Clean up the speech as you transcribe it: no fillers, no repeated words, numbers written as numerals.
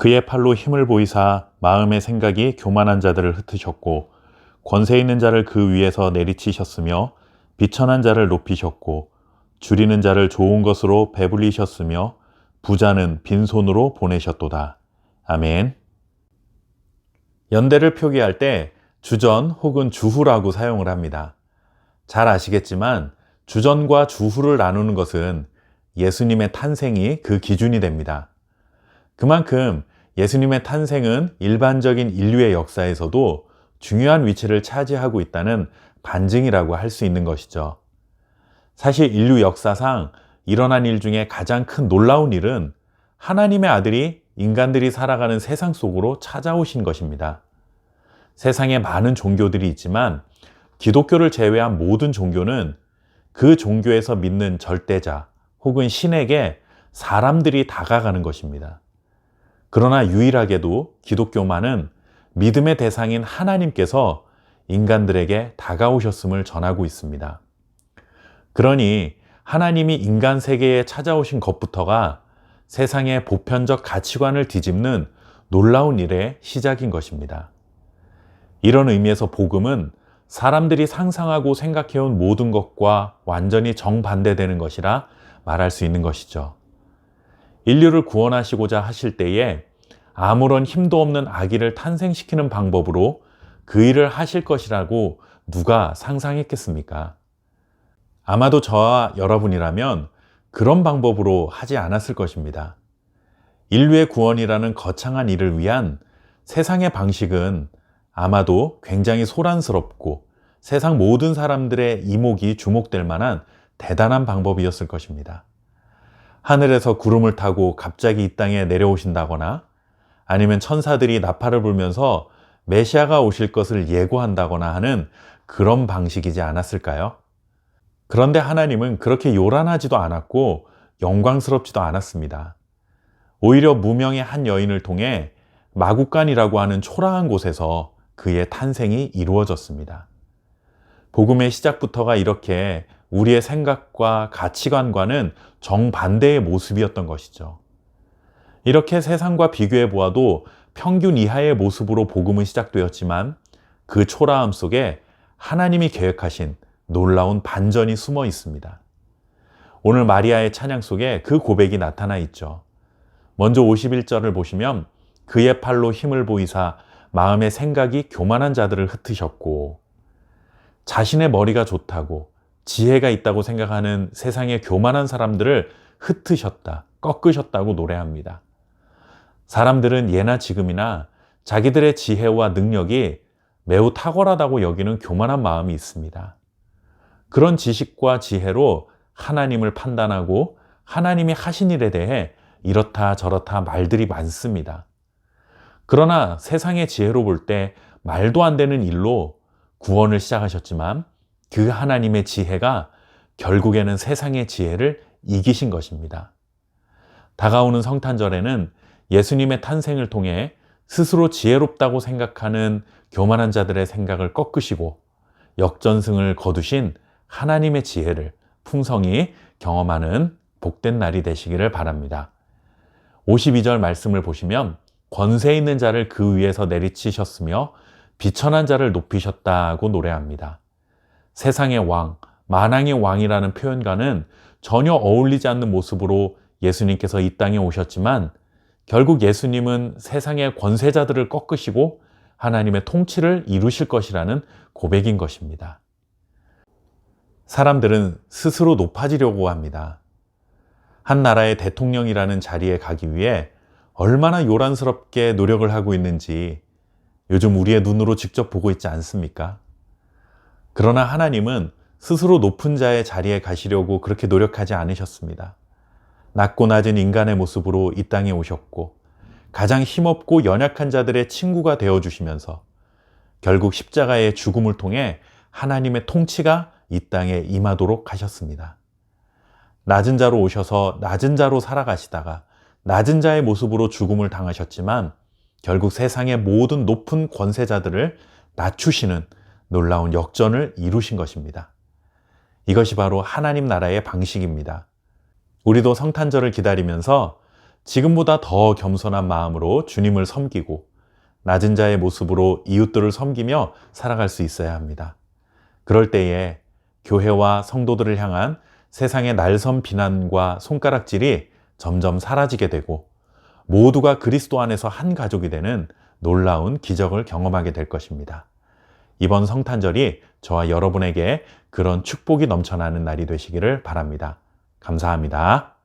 그의 팔로 힘을 보이사 마음의 생각이 교만한 자들을 흩으셨고 권세 있는 자를 그 위에서 내리치셨으며 비천한 자를 높이셨고 줄이는 자를 좋은 것으로 배불리셨으며 부자는 빈손으로 보내셨도다. 아멘. 연대를 표기할 때 주전 혹은 주후라고 사용을 합니다. 잘 아시겠지만 주전과 주후를 나누는 것은 예수님의 탄생이 그 기준이 됩니다. 그만큼 예수님의 탄생은 일반적인 인류의 역사에서도 중요한 위치를 차지하고 있다는 반증이라고 할 수 있는 것이죠. 사실 인류 역사상 일어난 일 중에 가장 큰 놀라운 일은 하나님의 아들이 인간들이 살아가는 세상 속으로 찾아오신 것입니다. 세상에 많은 종교들이 있지만 기독교를 제외한 모든 종교는 그 종교에서 믿는 절대자 혹은 신에게 사람들이 다가가는 것입니다. 그러나 유일하게도 기독교만은 믿음의 대상인 하나님께서 인간들에게 다가오셨음을 전하고 있습니다. 그러니 하나님이 인간 세계에 찾아오신 것부터가 세상의 보편적 가치관을 뒤집는 놀라운 일의 시작인 것입니다. 이런 의미에서 복음은 사람들이 상상하고 생각해온 모든 것과 완전히 정반대되는 것이라 말할 수 있는 것이죠. 인류를 구원하시고자 하실 때에 아무런 힘도 없는 아기를 탄생시키는 방법으로 그 일을 하실 것이라고 누가 상상했겠습니까? 아마도 저와 여러분이라면 그런 방법으로 하지 않았을 것입니다. 인류의 구원이라는 거창한 일을 위한 세상의 방식은 아마도 굉장히 소란스럽고 세상 모든 사람들의 이목이 주목될 만한 대단한 방법이었을 것입니다. 하늘에서 구름을 타고 갑자기 이 땅에 내려오신다거나 아니면 천사들이 나팔을 불면서 메시아가 오실 것을 예고한다거나 하는 그런 방식이지 않았을까요? 그런데 하나님은 그렇게 요란하지도 않았고 영광스럽지도 않았습니다. 오히려 무명의 한 여인을 통해 마구간이라고 하는 초라한 곳에서 그의 탄생이 이루어졌습니다. 복음의 시작부터가 이렇게 우리의 생각과 가치관과는 정반대의 모습이었던 것이죠. 이렇게 세상과 비교해 보아도 평균 이하의 모습으로 복음은 시작되었지만 그 초라함 속에 하나님이 계획하신 놀라운 반전이 숨어 있습니다. 오늘 마리아의 찬양 속에 그 고백이 나타나 있죠. 먼저 51절을 보시면 그의 팔로 힘을 보이사 마음의 생각이 교만한 자들을 흩으셨고, 자신의 머리가 좋다고 지혜가 있다고 생각하는 세상의 교만한 사람들을 흩으셨다, 꺾으셨다고 노래합니다. 사람들은 예나 지금이나 자기들의 지혜와 능력이 매우 탁월하다고 여기는 교만한 마음이 있습니다. 그런 지식과 지혜로 하나님을 판단하고 하나님이 하신 일에 대해 이렇다 저렇다 말들이 많습니다. 그러나 세상의 지혜로 볼 때 말도 안 되는 일로 구원을 시작하셨지만 그 하나님의 지혜가 결국에는 세상의 지혜를 이기신 것입니다. 다가오는 성탄절에는 예수님의 탄생을 통해 스스로 지혜롭다고 생각하는 교만한 자들의 생각을 꺾으시고 역전승을 거두신 하나님의 지혜를 풍성히 경험하는 복된 날이 되시기를 바랍니다. 52절 말씀을 보시면 권세 있는 자를 그 위에서 내리치셨으며 비천한 자를 높이셨다고 노래합니다. 세상의 왕, 만왕의 왕이라는 표현과는 전혀 어울리지 않는 모습으로 예수님께서 이 땅에 오셨지만 결국 예수님은 세상의 권세자들을 꺾으시고 하나님의 통치를 이루실 것이라는 고백인 것입니다. 사람들은 스스로 높아지려고 합니다. 한 나라의 대통령이라는 자리에 가기 위해 얼마나 요란스럽게 노력을 하고 있는지 요즘 우리의 눈으로 직접 보고 있지 않습니까? 그러나 하나님은 스스로 높은 자의 자리에 가시려고 그렇게 노력하지 않으셨습니다. 낮고 낮은 인간의 모습으로 이 땅에 오셨고 가장 힘없고 연약한 자들의 친구가 되어주시면서 결국 십자가의 죽음을 통해 하나님의 통치가 이 땅에 임하도록 하셨습니다. 낮은 자로 오셔서 낮은 자로 살아가시다가 낮은 자의 모습으로 죽음을 당하셨지만 결국 세상의 모든 높은 권세자들을 낮추시는 놀라운 역전을 이루신 것입니다. 이것이 바로 하나님 나라의 방식입니다. 우리도 성탄절을 기다리면서 지금보다 더 겸손한 마음으로 주님을 섬기고 낮은 자의 모습으로 이웃들을 섬기며 살아갈 수 있어야 합니다. 그럴 때에 교회와 성도들을 향한 세상의 날선 비난과 손가락질이 점점 사라지게 되고 모두가 그리스도 안에서 한 가족이 되는 놀라운 기적을 경험하게 될 것입니다. 이번 성탄절이 저와 여러분에게 그런 축복이 넘쳐나는 날이 되시기를 바랍니다. 감사합니다.